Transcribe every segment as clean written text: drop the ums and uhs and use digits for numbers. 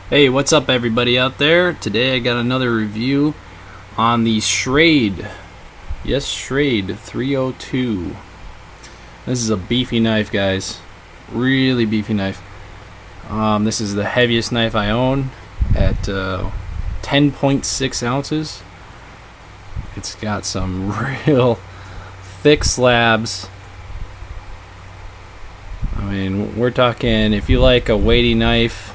Hey, what's up everybody out there? Today I got another review on the Schrade. Yes, Schrade 302. This is a beefy knife, guys. Really beefy knife. This is the heaviest knife I own at 10.6 ounces. It's got some real thick slabs. I mean, we're talking, if you like a weighty knife,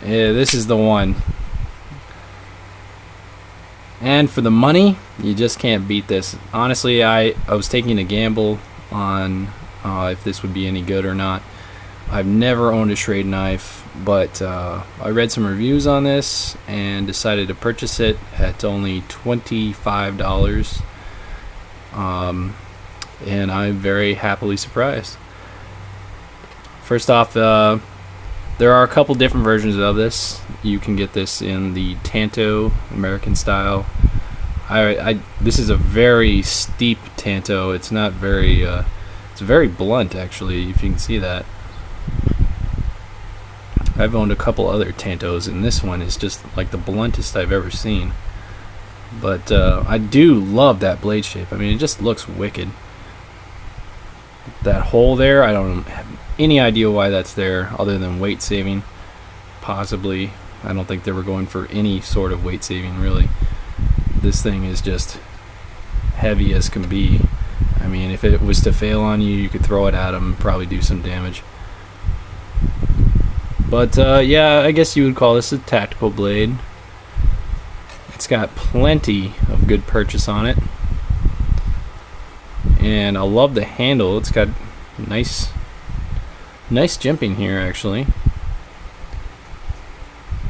yeah, this is the one. And for the money, you just can't beat this. Honestly, I was taking a gamble on if this would be any good or not. I've never owned a Schrade knife, but I read some reviews on this and decided to purchase it at only $25. And I'm very happily surprised. First off, there are a couple different versions of this. You can get this in the Tanto American style. This is a very steep Tanto. It's not very. It's very blunt, actually. If you can see that. I've owned a couple other Tantos, and this one is just like the bluntest I've ever seen. But I do love that blade shape. I mean, it just looks wicked. That hole there, I don't have any idea why that's there other than weight saving, possibly. I don't think they were going for any sort of weight saving, really. This thing is just heavy as can be. I mean, if it was to fail on you, you could throw it at them and probably do some damage. But yeah, I guess you would call this a tactical blade. It's got plenty of good purchase on it. And I love the handle. It's got nice jimping here, actually.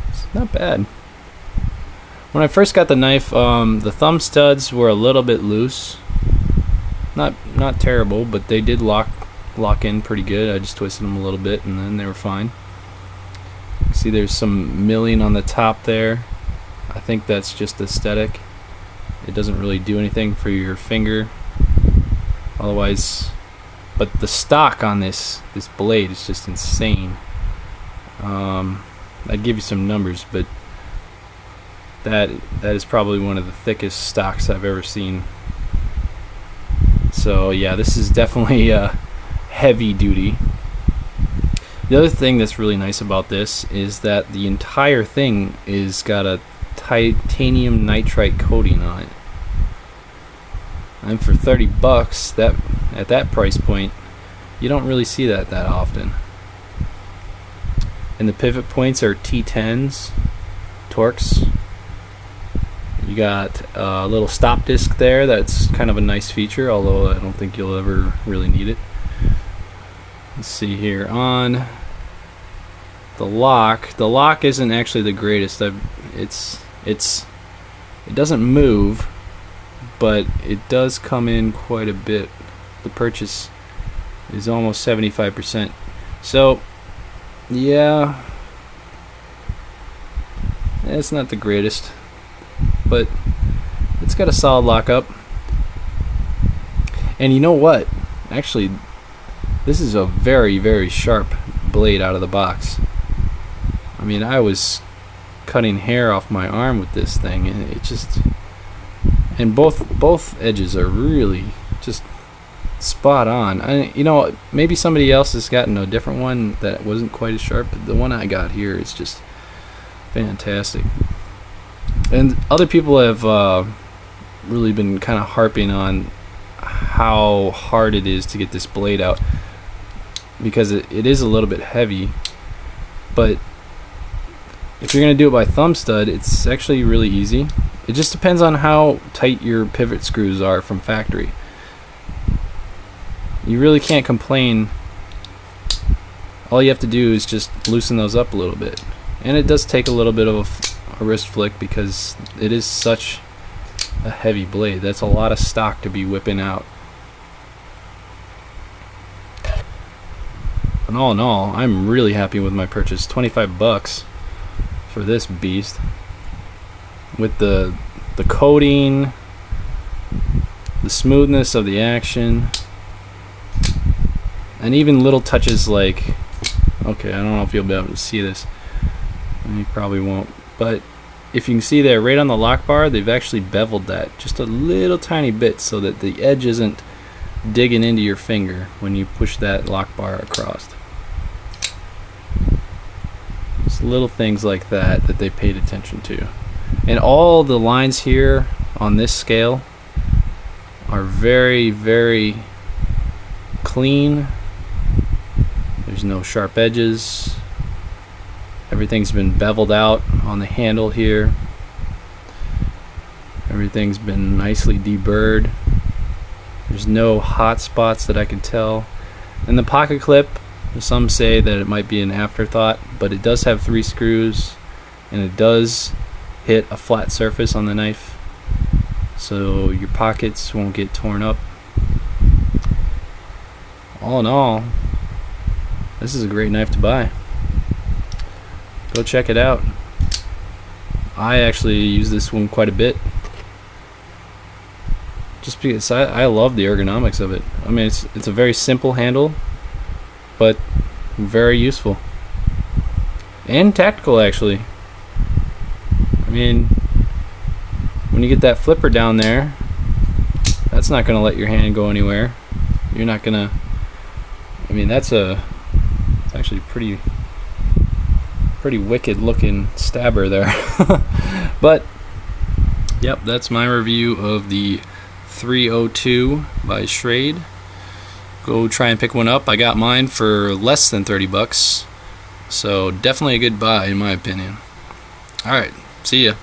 It's not bad. When I first got the knife, the thumb studs were a little bit loose. Not terrible, but they did lock in pretty good. I just twisted them a little bit, and then they were fine. See, there's some milling on the top there. I think that's just aesthetic. It doesn't really do anything for your finger. Otherwise, but the stock on this blade is just insane. I'd give you some numbers, but that is probably one of the thickest stocks I've ever seen. So yeah, this is definitely heavy duty. The other thing that's really nice about this is that the entire thing is got a titanium nitride coating on it. And for $30, that at that price point, you don't really see that often. And the pivot points are T10s, Torx. You got a little stop disc there. That's kind of a nice feature, although I don't think you'll ever really need it. Let's see here on the lock. The lock isn't actually the greatest. It doesn't move, but it does come in quite a bit. The purchase is almost 75%. So yeah, it's not the greatest, but it's got a solid lockup. And you know what? Actually, this is a very, very sharp blade out of the box. I mean, I was cutting hair off my arm with this thing, and it just... And both edges are really just spot on. You know, maybe somebody else has gotten a different one that wasn't quite as sharp, but the one I got here is just fantastic. And other people have really been kind of harping on how hard it is to get this blade out, because it is a little bit heavy. But if you're going to do it by thumb stud, it's actually really easy. It just depends on how tight your pivot screws are from factory. You really can't complain. All you have to do is just loosen those up a little bit. And it does take a little bit of a wrist flick because it is such a heavy blade. That's a lot of stock to be whipping out. And all in all, I'm really happy with my purchase. $25 for this beast. With the coating, the smoothness of the action, and even little touches like, okay, I don't know if you'll be able to see this, And you probably won't, but if you can see there right on the lock bar, they've actually beveled that just a little tiny bit so that the edge isn't digging into your finger when you push that lock bar across. Just little things like that that they paid attention to. And all the lines here on this scale are very, very clean. There's no sharp edges. Everything's been beveled out on the handle here. Everything's been nicely deburred. There's no hot spots that I can tell. And the pocket clip, some say that it might be an afterthought, but it does have 3 screws, and it does hit a flat surface on the knife, so your pockets won't get torn up. All in all, this is a great knife to buy. Go check it out. I actually use this one quite a bit, just because I love the ergonomics of it. I mean, it's a very simple handle, but very useful and tactical actually. I mean, when you get that flipper down there, that's not going to let your hand go anywhere. You're not going to, I mean, it's actually pretty wicked looking stabber there. But yep, that's my review of the 302 by Schrade. Go try and pick one up. I got mine for less than 30 bucks, so definitely a good buy in my opinion. Alright, see ya.